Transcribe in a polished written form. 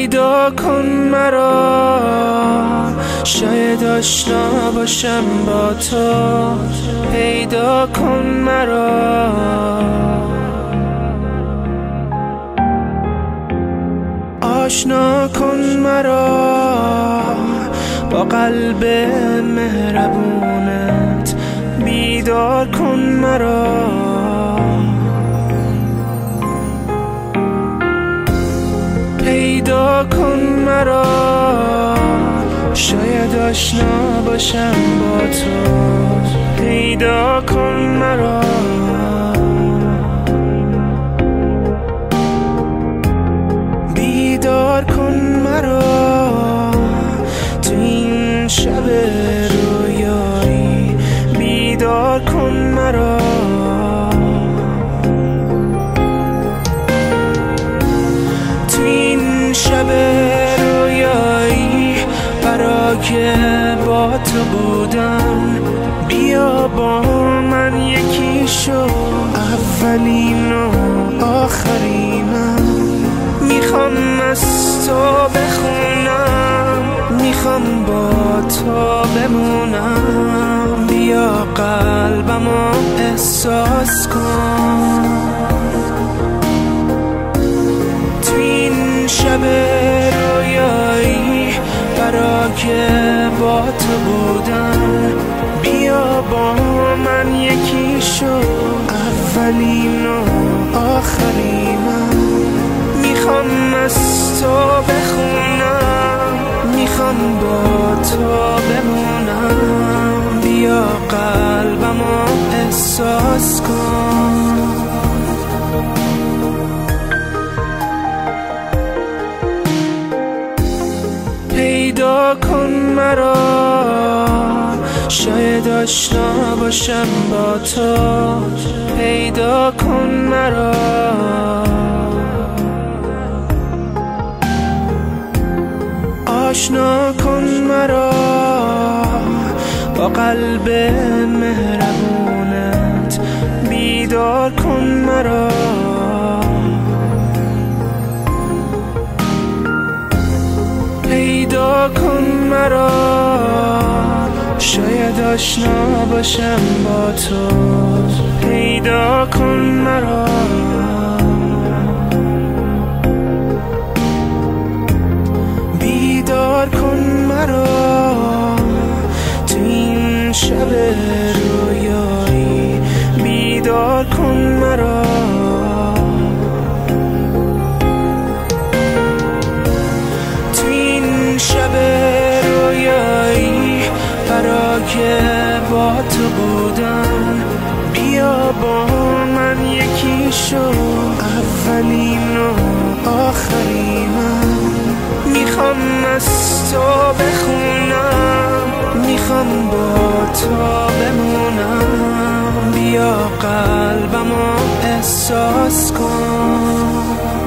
پیدا کن مرا، شاید آشنا باشم با تو. پیدا کن مرا، آشنا کن مرا با قلب مهربونت. بیدار کن مرا، پیدا کن مرا، شاید آشنا باشم با تو. پیدا کن مرا، بیدار کن مرا تو این شب رویایی. بیدار کن مرا، تو این شب رویایی برای با تو بودم. بیا با من یکی شو، اولین و آخرینم. میخوام از تو بخونم، میخوام با تو بمونم. بیا قلبمو احساس کن، تو این شب رویایی برای با تو بودم. بیا با من یکی شو، اولین و آخرینم. میخوام از تو بخونم، میخوام با تو بمونم. بیا قلبمو احساس کن. پیدا کن مرا، شاید آشنا باشم با تو. پیدا کن مرا، آشنا کن مرا با قلب مهربونت. بیدار کن مرا، پیدا کن مرا، شاید آشنا باشم با تو. پیدا کن مرا، بیدار کن مرا تو این شب رویایی. بیدار کن مرا، تو این شب رویایی برای با تو بودم. بیا با من یکی شو، اولین و آخرینم. میخوام از تو بخونم، میخوام با تو بمونم. بیا قلبمو احساس کن.